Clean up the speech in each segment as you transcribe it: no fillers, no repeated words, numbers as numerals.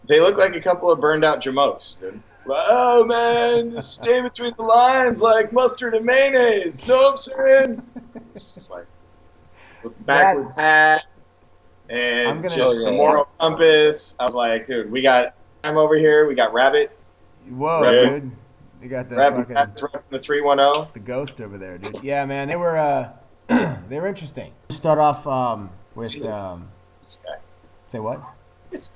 They look like a couple of burned out Jamokes, dude. Oh man, just stay between the lines like mustard and mayonnaise. Know what I'm saying? It's just like with the backwards hat and just the moral compass. I was like, dude, we got time over here. We got Rabbit. Whoa, dude. You got the fucking the 310. The ghost over there, dude. Yeah, man, they were they were interesting. Start off with this guy. Say what?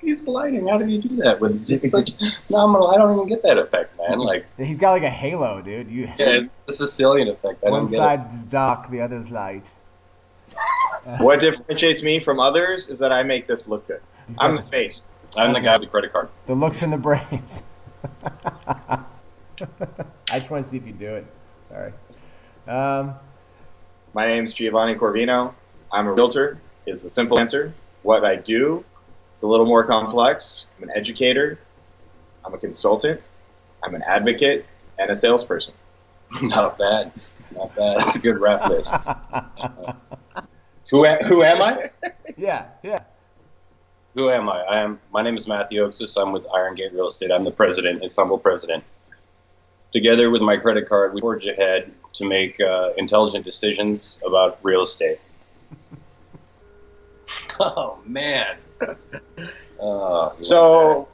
He's lighting. How do you do that? It's like phenomenal. I don't even get that effect, man. Like he's got like a halo, dude. Yeah, it's the Sicilian effect. One side's dark, the other's light. What differentiates me from others is that I make this look good. I'm the face. I'm the guy with the credit card. The looks in the brains. I just want to see if you do it. Sorry. My name's Giovanni Corvino. I'm a realtor, is the simple answer. What I do, it's a little more complex. I'm an educator. I'm a consultant. I'm an advocate and a salesperson. Not bad. Not bad. That's a good rap list. Who am I? Yeah. Who am I? My name is MattGiovanifinished. I'm with Iron Gate Real Estate. I'm the president, Istanbul president. Together with my credit card, we forge ahead to make intelligent decisions about real estate. Oh, man. So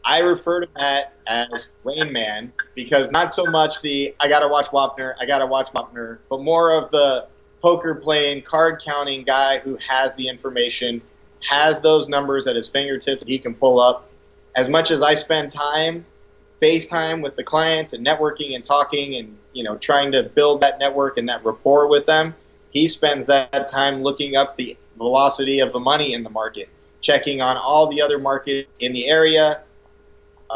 I refer to Matt as Rain Man because not so much I gotta watch Wapner, but more of the poker playing, card counting guy who has the information, has those numbers at his fingertips that he can pull up. As much as I spend time, FaceTime with the clients and networking and talking and, trying to build that network and that rapport with them, he spends that time looking up the velocity of the money in the market, checking on all the other markets in the area,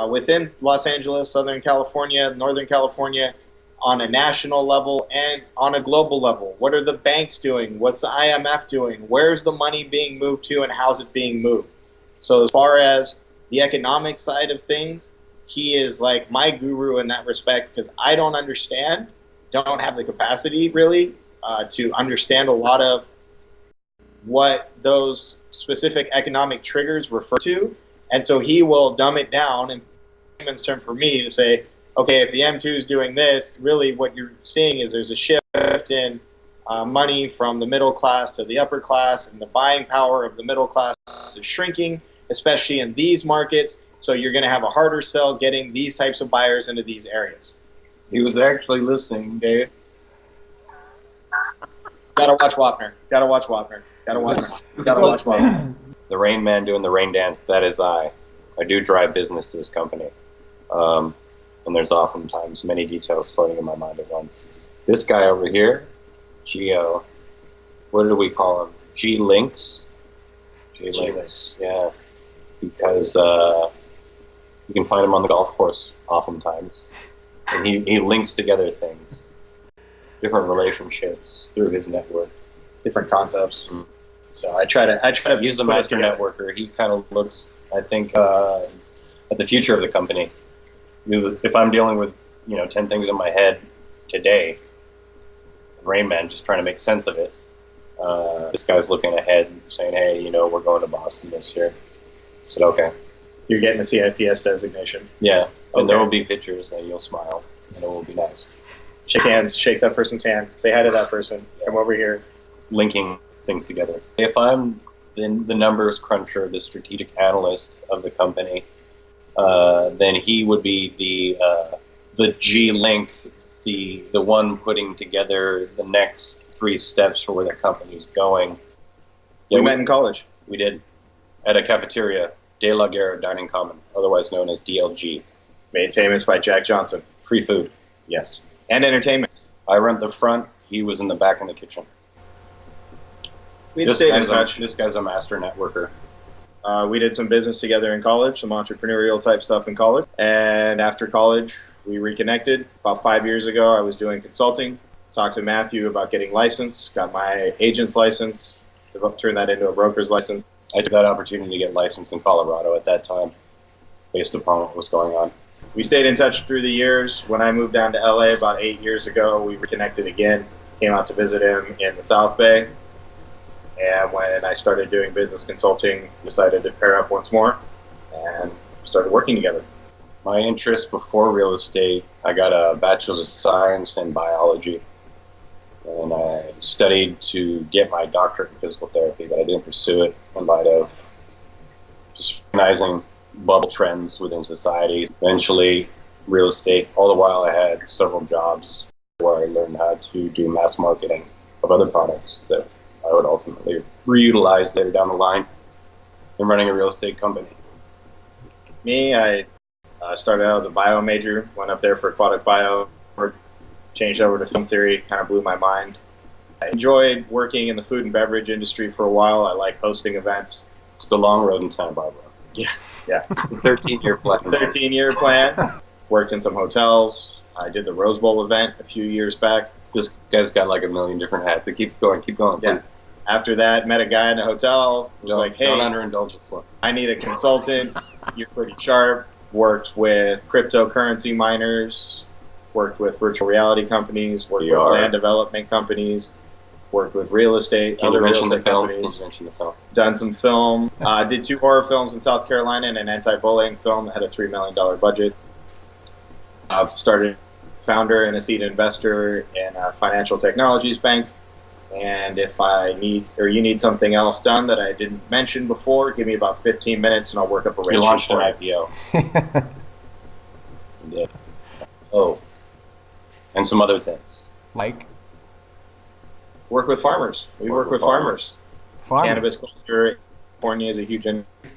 within Los Angeles, Southern California, Northern California, on a national level and on a global level. What are the banks doing? What's the IMF doing? Where's the money being moved to and how's it being moved? So as far as the economic side of things, he is like my guru in that respect because I don't have the capacity really to understand a lot of what those specific economic triggers refer to. And so he will dumb it down in layman's term for me to say, okay, if the M2 is doing this, really what you're seeing is there's a shift in money from the middle class to the upper class, and the buying power of the middle class is shrinking, especially in these markets. So you're going to have a harder sell getting these types of buyers into these areas. He was actually listening, Dave. Gotta watch Wapner. The Rain Man doing the rain dance, that is I. I do drive business to this company. And there's oftentimes many details floating in my mind at once. This guy over here, Geo, what do we call him? G-Links? G-Links, yeah. Because you can find him on the golf course oftentimes. And he links together things, different relationships through his network. Different concepts. So I try to use the master networker. He kind of looks, I think, at the future of the company. Because if I'm dealing with 10 things in my head today, Rain Man just trying to make sense of it, this guy's looking ahead and saying, hey, we're going to Boston this year. I said, okay. You're getting the CIPS designation. Yeah, and there will be pictures and you'll smile and it will be nice. Shake hands, shake that person's hand, say hi to that person, come over here. Linking things together. If I'm the numbers cruncher, the strategic analyst of the company, then he would be the G-Link, the one putting together the next 3 steps for where the company's going. Yeah, we met in college. We did. At a cafeteria, De La Guerra Dining Common, otherwise known as DLG. Made famous by Jack Johnson. Free food. Yes. And entertainment. I rent the front, he was in the back in the kitchen. We'd stayed in touch. This guy's a master networker. We did some business together in college, some entrepreneurial type stuff in college. And after college, we reconnected. About 5 years ago, I was doing consulting. Talked to Matthew about getting licensed, got my agent's license, turned that into a broker's license. I took that opportunity to get licensed in Colorado at that time, based upon what was going on. We stayed in touch through the years. When I moved down to LA about 8 years ago, we reconnected again, came out to visit him in the South Bay. And when I started doing business consulting, decided to pair up once more. And started working together. My interest before real estate, I got a bachelor's of science in biology, and I studied to get my doctorate in physical therapy, but I didn't pursue it in light of just recognizing bubble trends within society. Eventually, real estate. All the while, I had several jobs where I learned how to do mass marketing of other products that I would ultimately reutilize later down the line in running a real estate company. Me, I started out as a bio major, went up there for aquatic bio, changed over to film theory, kind of blew my mind. I enjoyed working in the food and beverage industry for a while. I like hosting events. It's the long road in Santa Barbara. Yeah. It's a 13-year plan. 13-year plan. Worked in some hotels. I did the Rose Bowl event a few years back. This guy's got like a million different hats. It keeps going, please. Yes. After that, met a guy in a hotel. Was like, hey, don't underindulge this one. I need a consultant. You're pretty sharp. Worked with cryptocurrency miners. Worked with virtual reality companies. Worked with land development companies. Worked with real estate, other real estate companies. Done some film. Did 2 horror films in South Carolina and an anti-bullying film that had a $3 million budget. I've started founder and a seed investor in a financial technologies bank. And if I need, or you need something else done that I didn't mention before, give me about 15 minutes and I'll work up a rate. You launched an IPO. Yeah. Oh. And some other things. Like? Work with farmers. We work with farmers. Cannabis culture in California is a huge industry.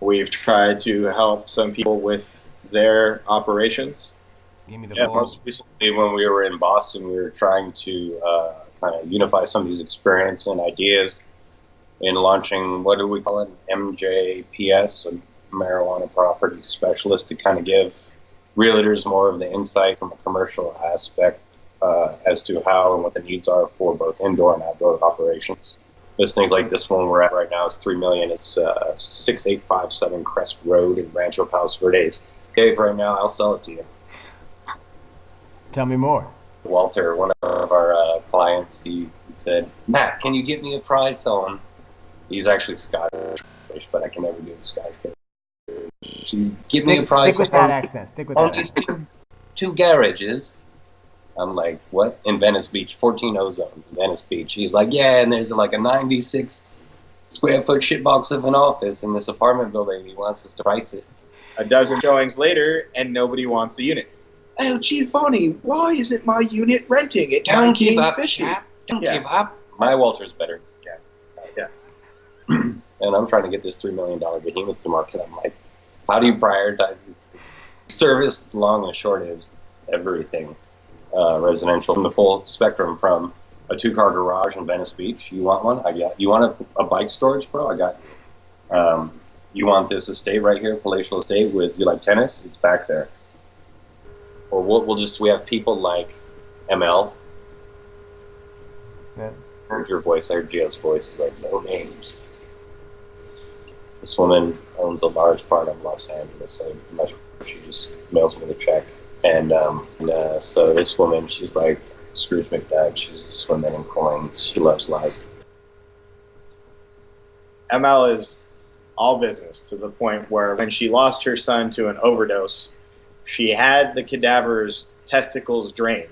We've tried to help some people with their operations. Give me the ball. Most recently when we were in Boston, we were trying to kind of unify some of these experience and ideas in launching, what do we call it, MJPS, a marijuana property specialist, to kind of give realtors more of the insight from a commercial aspect as to how and what the needs are for both indoor and outdoor operations. There's things like this one we're at right now is $3 million. It's 6857 Crest Road in Rancho Palos Verdes. Dave, right now, I'll sell it to you. Tell me more. Walter, one of our clients, he said, Matt, can you get me a price on? He's actually Scottish, but I can never do the Scottish. Give me a price stick with that accent. Stick with that these two garages. I'm like, what? In Venice Beach, 14 ozone in Venice Beach. He's like, yeah, and there's like a 96 square foot shitbox of an office in this apartment building. He wants us to price it. A dozen showings later, and nobody wants the unit. Oh, Giovanni, why isn't my unit renting at Don't give up, 1950? chap. Don't give up. My Walter's better. Yeah. And I'm trying to get this $3 million behemoth to market. I'm like, how do you prioritize these things? Service, long and short, is everything. Residential from the full spectrum, from a 2-car garage in Venice Beach. You want one? I got. You want a bike storage, bro? I got. You want this estate right here, palatial estate with, you like tennis? It's back there. Or we have people like ML. Yeah. I heard your voice. I heard Gio's voice. It's like, no names. This woman owns a large part of Los Angeles. So she just mails me the check. And so this woman, she's like Scrooge McDuck. She's swimming in coins. She loves life. ML is all business to the point where when she lost her son to an overdose, she had the cadaver's testicles drained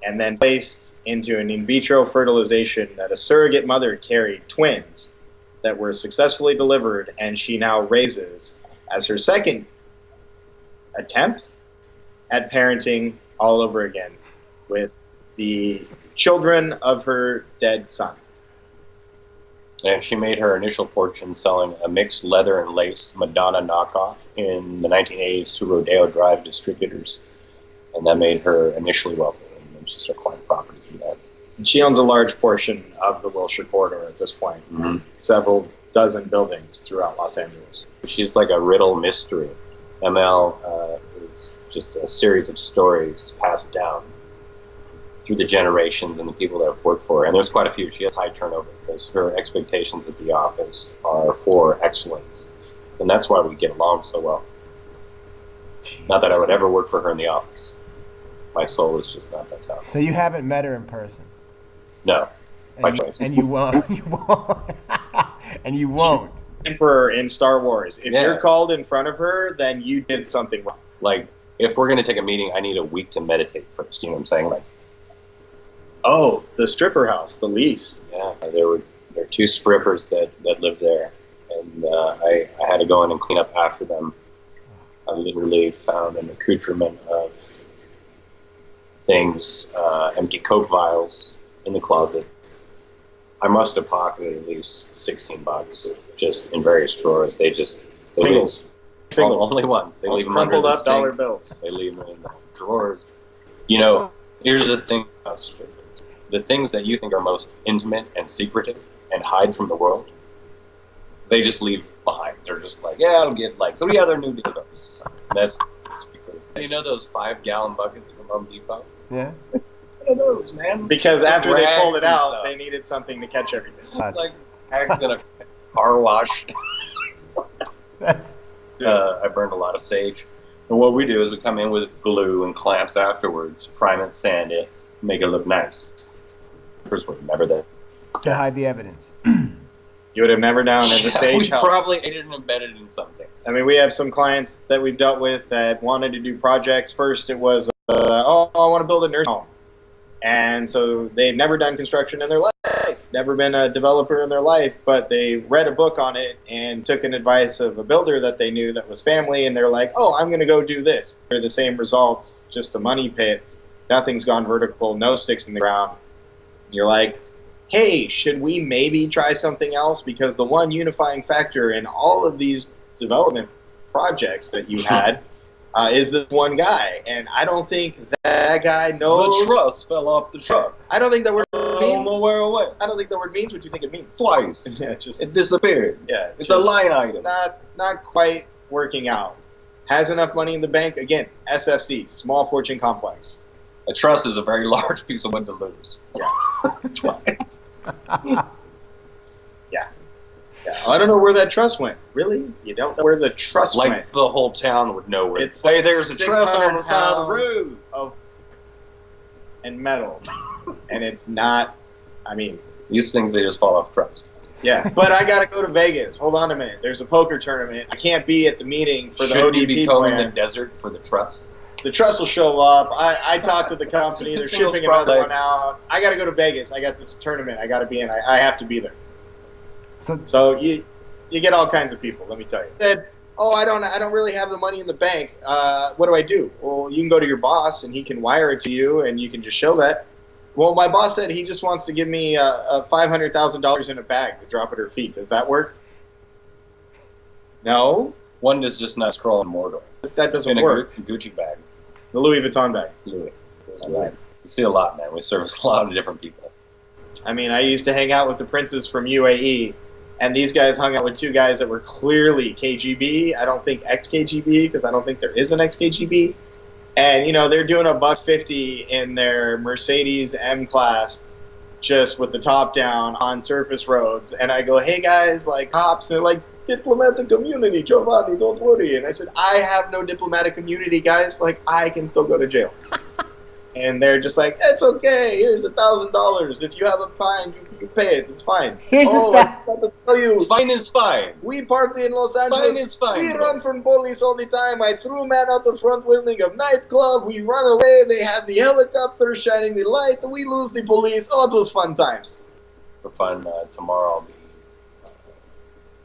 and then placed into an in vitro fertilization that a surrogate mother carried twins that were successfully delivered, and she now raises as her second attempt at parenting all over again with the children of her dead son. And she made her initial fortune selling a mixed leather and lace Madonna knockoff in the 1980s to Rodeo Drive distributors. And that made her initially wealthy, and then she started acquiring property from that. And she owns a large portion of the Wilshire corridor at this point. Mm-hmm. Several dozen buildings throughout Los Angeles. She's like a riddle mystery. ML is just a series of stories passed down through the generations and the people that have worked for her. And there's quite a few. She has high turnover because her expectations at the office are for excellence. And that's why we get along so well. Not that I would ever work for her in the office. My soul is just not that tough. So you haven't met her in person? No. And you won't. You won't. And you won't. Emperor in Star Wars. If Yeah. you're called in front of her, then you did something wrong. Like, if we're going to take a meeting, I need a week to meditate first. You know what I'm saying? Like, Oh, the stripper house, the lease. yeah, there were 2 strippers that lived there, and I had to go in and clean up after them. I literally found an accoutrement of things, empty Coke vials in the closet. I must have pocketed at least $16 just in various drawers. They Singles. only ones. They leave them under Crumpled the up sink. dollar bills. They leave them in the drawers. You know, here's the thing about strippers. The things that you think are most intimate and secretive and hide from the world, they just leave behind. They're just like, yeah, I'll get like 3 other new dildos. That's because, you know those 5-gallon buckets from Home Depot? Yeah. What are those, man? Because after they pulled Rags it and out, stuff. they needed something to catch everything. Like rags in a car wash. That's, I burned a lot of sage. And what we do is we come in with glue and clamps afterwards, prime it, sand it, make it look nice. Strippers were never there. to hide the evidence. You would have never known in the sage we house. probably ate it and embedded in something. I mean, we have some clients that we've dealt with that wanted to do projects. First, it was, I want to build a nursing home. And so they've never done construction in their life, never been a developer in their life, but they read a book on it and took an advice of a builder that they knew that was family, and they're like, oh, I'm going to go do this. They're the same results, just a money pit. Nothing's gone vertical, no sticks in the ground. You're like, hey, should we maybe try something else? Because the one unifying factor in all of these development projects that you had is this one guy. And I don't think that guy knows. The truss fell off the truck. I don't think that word means. Nowhere away. I don't think that word means what you think it means. Twice. Yeah, it's just, It disappeared. yeah, It's a line item. Not quite working out. Has enough money in the bank. Again, SFC, small fortune complex. A truss is a very large piece of wood to lose. Yeah. Twice. Yeah. I don't know where that truss went. Really? You don't know where the truss Like went? the whole town would know where. It's hey, there's a truss on the 600 side of the pounds road. of and metal, and it's not. I mean, These things, they just fall off trucks. yeah. But I gotta go to Vegas. Hold on a minute. There's a poker tournament. I can't be at the meeting for the Should we be ODP combing the plan. desert for the truss? The truss will show up. I talked to the company. They're Those shipping another one products. out. I got to go to Vegas. I got this tournament. I got to be in. I have to be there. So So you get all kinds of people. Let me tell you. Said, oh, I don't really have the money in the bank. What do I do? Well, you can go to your boss and he can wire it to you, and you can just show that. Well, my boss said he just wants to give me $500,000 in a bag to drop at her feet. Does that work? No, One is just not scrolling Mordor. that doesn't In a work. Gucci bag. The Louis Vuitton bag. Louis. You see a lot, man. We service a lot of different people. I mean, I used to hang out with the princes from UAE, and these guys hung out with 2 guys that were clearly KGB. I don't think ex-KGB, because I don't think there is an ex-KGB. And, you know, they're doing $150 in their Mercedes M-Class, just with the top down on surface roads. And I go, hey, guys, like, cops. And they're like, diplomatic immunity, Giovanni, don't worry. And I said, I have no diplomatic immunity, guys. Like, I can still go to jail. And they're just like, it's okay. Here's $1,000. If you have a fine, you pay it. It's fine. Here's oh, $1,000. I forgot to tell you, Fine is fine. we party in Los Angeles. Fine is fine, We bro. run from police all the time. I threw a man out the front window of nightclub. We run away. They have the helicopter shining the light. We lose the police. Oh, it was fun times. For fun, tomorrow I'll be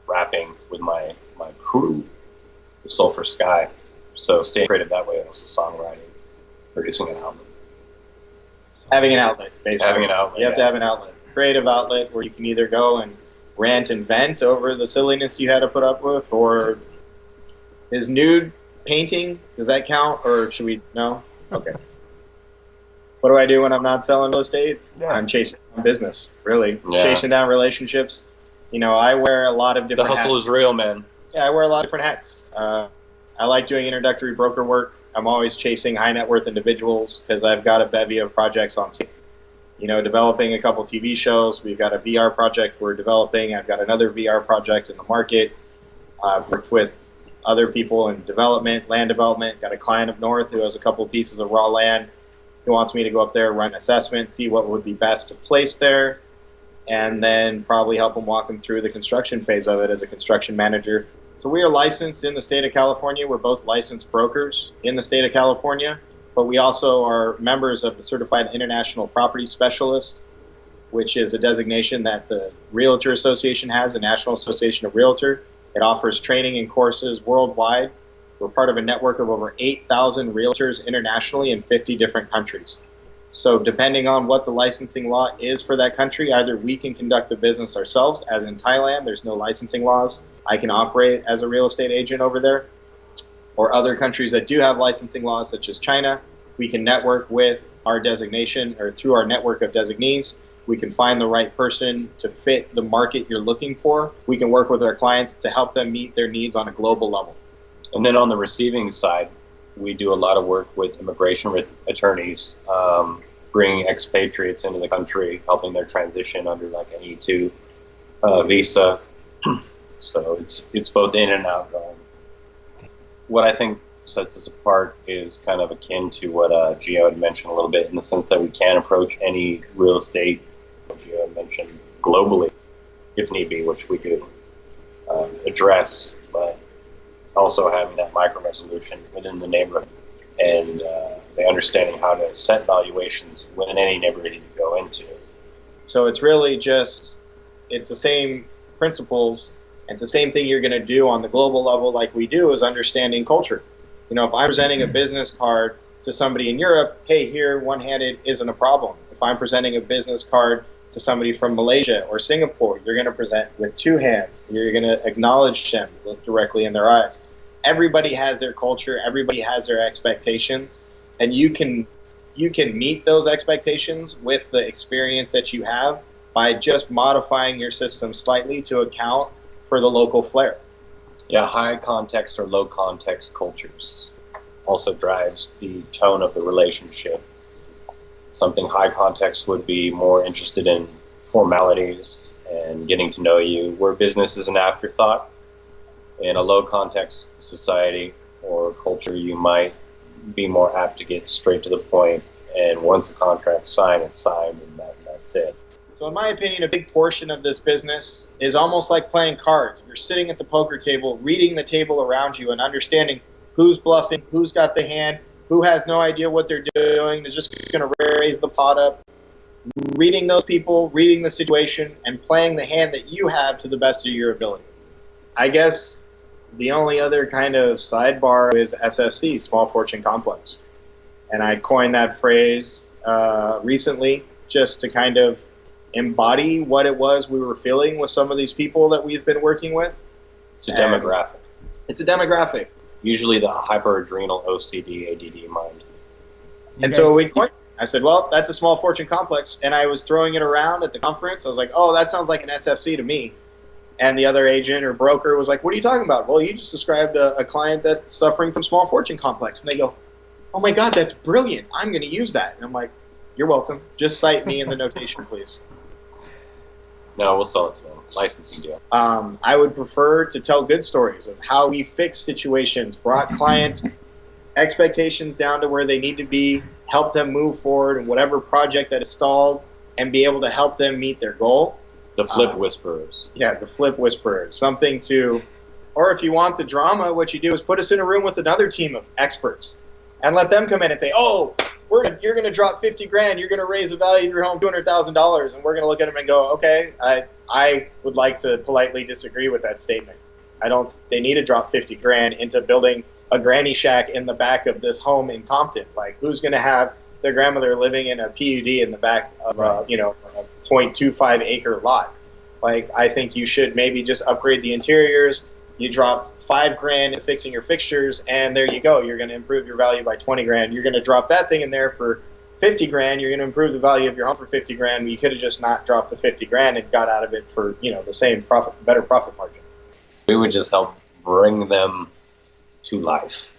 rapping with my crew, the Sulphur Sky. So stay creative that way. Also songwriting, producing an album. Having an outlet, basically. Having an outlet, You have to yeah. have an outlet. Creative outlet where you can either go and rant and vent over the silliness you had to put up with, or is nude painting, does that count, or should we, no? Okay. What do I do when I'm not selling real estate? Yeah. I'm chasing down business, really. Yeah. Chasing down relationships. You know, I wear a lot of The different hustle hats. is real, man. Yeah, I wear a lot of different hats. I like doing introductory broker work. I'm always chasing high net worth individuals because I've got a bevy of projects on scene. You know, developing a couple TV shows. We've got a VR project we're developing. I've got another VR project in the market. I've worked with other people in development, land development. Got a client up north who has a couple pieces of raw land. Who wants me to go up there, run an assessment, see what would be best to place there. and then probably help them walk them through the construction phase of it as a construction manager. So we are licensed in the state of California. We're both licensed brokers in the state of California, but we also are members of the Certified International Property Specialist, which is a designation that the Realtor Association has, the National Association of Realtor. It offers training and courses worldwide. We're part of a network of over 8,000 realtors internationally in 50 different countries. So depending on what the licensing law is for that country, either we can conduct the business ourselves, as in Thailand, there's no licensing laws. I can operate as a real estate agent over there. Or other countries that do have licensing laws, such as China, we can network with our designation or through our network of designees. We can find the right person to fit the market you're looking for. We can work with our clients to help them meet their needs on a global level. And then on the receiving side, we do a lot of work with immigration attorneys, bringing expatriates into the country, helping their transition under like an E2 visa. So it's both in and out going. What I think sets us apart is kind of akin to what Gio had mentioned a little bit, in the sense that we can approach any real estate, Gio had mentioned, globally, if need be, which we could address, but also having that micro resolution within the neighborhood and the understanding how to set valuations within any neighborhood you go into. So it's really just, it's the same principles. It's the same thing you're going to do on the global level like we do, is understanding culture. You know, if I'm presenting a business card to somebody in Europe, hey, here, one-handed isn't a problem. If I'm presenting a business card to somebody from Malaysia or Singapore, you're going to present with two hands. You're going to acknowledge them, look directly in their eyes. Everybody has their culture. Everybody has their expectations. And you can meet those expectations with the experience that you have by just modifying your system slightly to account for the local flair. Yeah, high context or low context cultures also drives the tone of the relationship. Something high context would be more interested in formalities and getting to know you, where business is an afterthought. In a low context society or culture, you might be more apt to get straight to the point, and once a contract's signed, it's signed, and that's it. So in my opinion, a big portion of this business is almost like playing cards. You're sitting at the poker table, reading the table around you and understanding who's bluffing, who's got the hand, who has no idea what they're doing, they're just going to raise the pot up. Reading those people, reading the situation, and playing the hand that you have to the best of your ability. I guess the only other kind of sidebar is SFC, Small Fortune Complex. And I coined that phrase recently just to kind of embody what it was we were feeling with some of these people that we've been working with. It's a demographic. It's a demographic. Usually the hyper-adrenal OCD, ADD mind. And so we coined, I said, well, that's a small fortune complex. And I was throwing it around at the conference. I was like, oh, that sounds like an SFC to me. And the other agent or broker was like, what are you talking about? Well, you just described a client that's suffering from small fortune complex. And they go, oh my God, that's brilliant. I'm going to use that. And I'm like, you're welcome. Just cite me in the notation, please. No, we'll sell it to them. Licensing deal. I would prefer to tell good stories of how we fixed situations, brought clients' expectations down to where they need to be, help them move forward in whatever project that is stalled, and be able to help them meet their goal. The flip whisperers. Yeah, the flip whisperers. Something to, or if you want the drama, what you do is put us in a room with another team of experts and let them come in and say, oh, you're going to drop 50 grand, you're going to raise the value of your home $200,000, and we're going to look at them and go, okay, I would like to politely disagree with that statement. They need to drop 50 grand into building a granny shack in the back of this home in Compton. Like, who's going to have their grandmother living in a PUD in the back of a 0.25 acre lot? Like, I think you should maybe just upgrade the interiors. You drop 5 grand in fixing your fixtures, and there you go. You're going to improve your value by 20 grand. You're going to drop that thing in there for 50 grand. You're going to improve the value of your home for 50 grand. You could have just not dropped the 50 grand and got out of it for, the same profit, better profit margin. We would just help bring them to life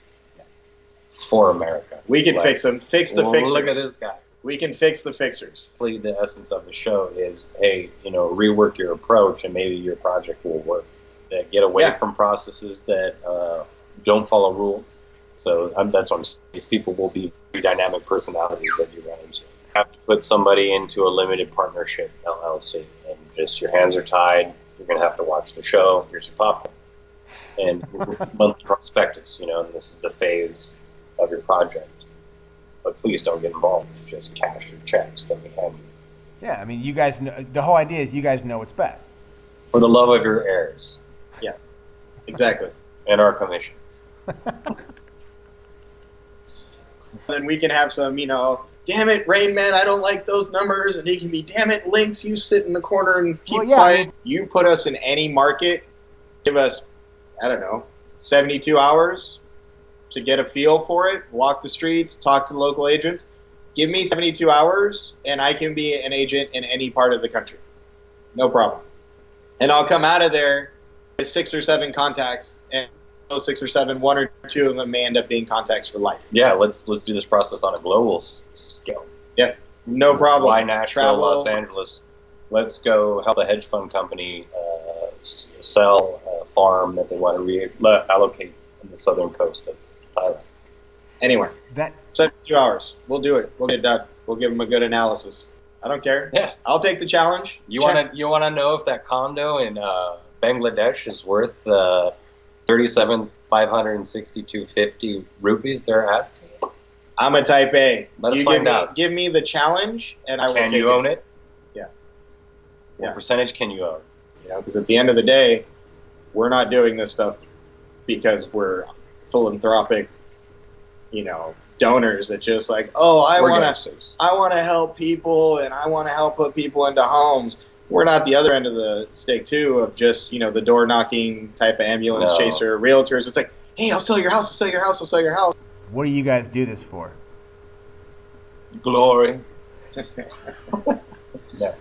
for America. We can fix them. Fix the fixers. Look at this guy. We can fix the fixers. The essence of the show is, hey, rework your approach and maybe your project will work. That get away from processes that don't follow rules. So that's what these people will be dynamic personalities that you run into. Have to put somebody into a limited partnership LLC and Your hands are tied. You're going to have to watch the show. Here's your popcorn. And monthly prospectus, and this is the phase of your project. But please don't get involved with just cash or checks that we hand you. Yeah, I mean, you guys know, the whole idea is you guys know what's best. For the love of your heirs. Yeah, exactly. And our commissions. Then we can have some, damn it, Rain Man, I don't like those numbers. And he can be, damn it, Lynx, you sit in the corner and keep quiet. You put us in any market, give us, 72 hours to get a feel for it, walk the streets, talk to the local agents. Give me 72 hours, and I can be an agent in any part of the country. No problem. And I'll come out of there with 6 or 7 contacts, and those 6 or 7, 1 or 2 of them may end up being contacts for life. Yeah, let's do this process on a global scale. Yeah, no problem. Why Nashville, Los Angeles? Let's go help a hedge fund company sell a farm that they want to reallocate on the southern coast of Thailand. Anywhere. 72 hours. We'll do it. We'll get it done. We'll give them a good analysis. I don't care. Yeah, I'll take the challenge. You want to know if that condo in Bangladesh is worth 37,562.50 rupees they're asking? I'm a type A. Let's find out. Give me the challenge, and I will take it. Can you own it? Yeah. What percentage can you own? Because at the end of the day, we're not doing this stuff because we're philanthropic, donors that just like, oh, I want to help people and I want to help put people into homes. We're not the other end of the stick too of just, the door knocking type of ambulance chaser realtors. It's like, hey, I'll sell your house. I'll sell your house. I'll sell your house. What do you guys do this for? Glory. No.